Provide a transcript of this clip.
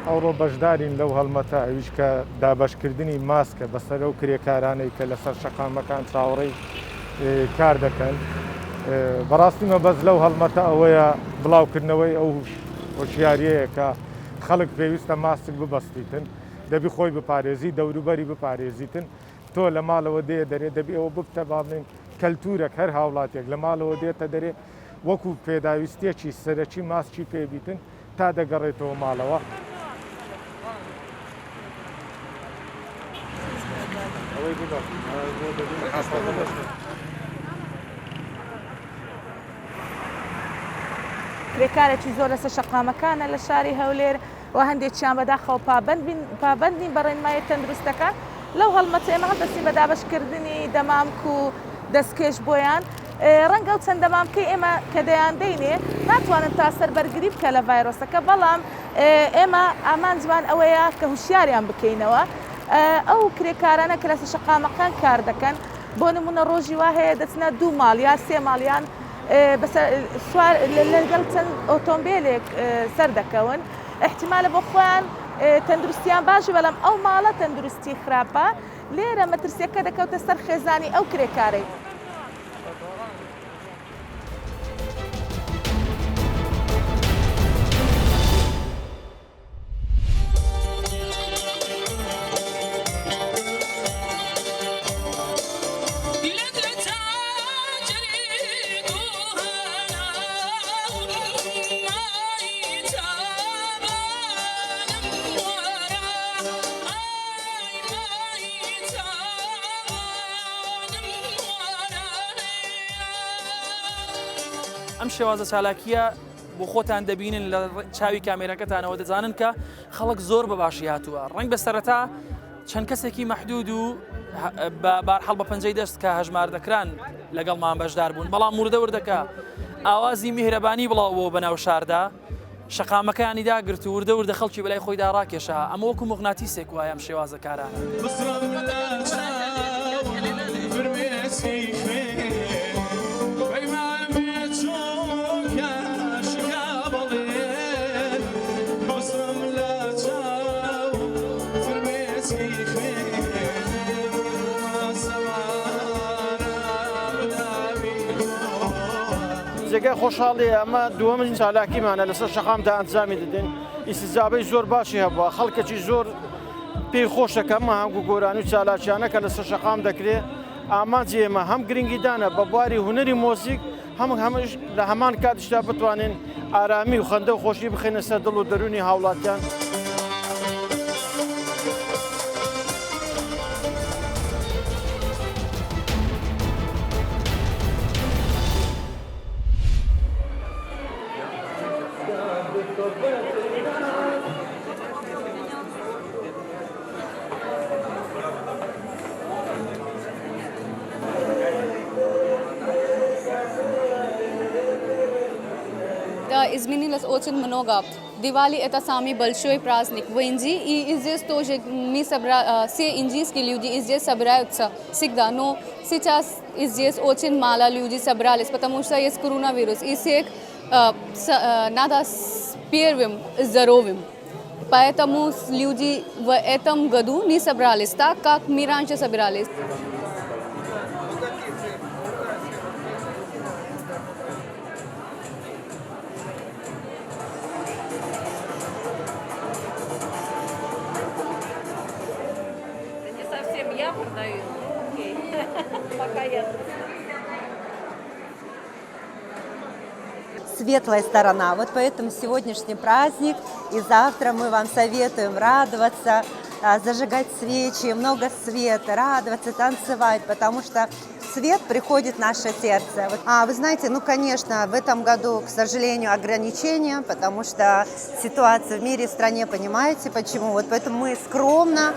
ئەوڕۆ بەشدارین لەو هەڵمەتە ئەویش کە دابەشکردنی ماسکە بەسەر ئەو کرێکارانەی کە لەسەر شەقامەکان چاوەڕێی کار دەکەن. بەڕاستی مەبەست لەو هەڵمەتە ئەوەیە بڵاوکردنەوەی ئەو هۆشیاریەیە کە خەڵک پێویستە ماسک ببەستیتن، دەبی خۆی بپارێزی، دەوروبەری بپارێزیتن. تۆ لە ماڵەوە دێ دەبی ئەوە ببتە باڵێن کەلتورێک هەر هاوڵاتێک لە ماڵەوە دێتە دەرێ وەکو پێداویستێکی سەرەکی ماسکی پێبیتن تا دەگەڕێتەوە ماڵەوە. کرێکارێکی زۆر لەسەر شەقامەکانە لە شاری هەولێر و هەندێکیان بەداخەوە پابەندین بە ڕێنمایی تەندروستەکان. لەو هەڵمەتە ئێمە هەڵدەستین بە دابەشکردنی دەمامک و دەستکێش بۆیان. ڕەنگە و چەند دەمامکەی ئێمە کە دەیاندەینێ ناتوانن تا سەربەرگری بکە لە ڤایرۆسەکە، بەڵام ئێمە ئامانجمان ئەوەیە کە هوشیاریان بکەینەوە. ئەو کرێکارانە کە لەسەر شەقامەکان کار دەکەن، بۆ نمونە ڕۆژی وا هەیە دەچنە 2 ماڵ یا 3 ماڵیان لەگەڵ چەند ئۆتۆمبیلێک سەر دەکەون. احتیمالە بۆ خۆیان تەندروستیان باشی، بەڵام ئەو ماڵە تەندروستی خراپە. لێرە مەترسیەکە دەکەوتە سەر خێزانی ئەو کرێکارەی. ئەم شێوازە چالاکیە بۆ خۆتان دەبینن لە چاوی کامێرەکەتانەوە دەزانن کە خەڵک زۆر بەباشی هاتووە. ڕنگ بە سەرەتا چەند کەسێکی مەحدود و بارحەڵ بە پەنجەی دەست کە هەژمار دەکران لەگەڵمان بەشدار بوون، بەڵام وردەوردەکە ئاوازی میهرەبانی بڵاوەوە بەناو شاردا، شەقامەکانی داگرت و وردەوردە خەڵکی بەلای خۆیدا ڕاکێشا. ئەمە وەکو مغناتیسێک وایە ئەم شێوازە کارانە. جێگای خۆشحاڵیە. ئەمە دووەمین چالاکیمانە لەسەر شەقامدا ئەنجامی دەدەین. ئیسزابەی زۆر باشی هەبووە، خەڵکێکی زۆر پێی خۆشەکە ئەمە هەنگ و گۆرانی و چالاکیانە کە لەسەر شەقام دەکرێت. ئامانجی ئێمە هەم گرنگیدانە بە بواری هونەری مۆزیک، هەمش لە هەمان کاتیشدا بتوانین ئارامی و خەندە و خۆشی بخینە سەر دڵ و دەرونی هاوڵاتیان. Изменилось очень много. Дивали — это самый большой праздник в Индии, и здесь тоже все индийские люди здесь собираются всегда. Но сейчас здесь очень мало людей собрались, потому что есть коронавирус, и всех надо с первым здоровым. Поэтому люди в этом году не собрались так, как мы раньше собирались. Светлая сторона. Вот поэтому сегодняшний праздник и завтра мы вам советуем радоваться, зажигать свечи, много света, радоваться, танцевать, потому что свет приходит в наше сердце. Вы знаете, конечно, в этом году, к сожалению, ограничения, потому что ситуация в мире, в стране, понимаете почему? Вот поэтому мы скромно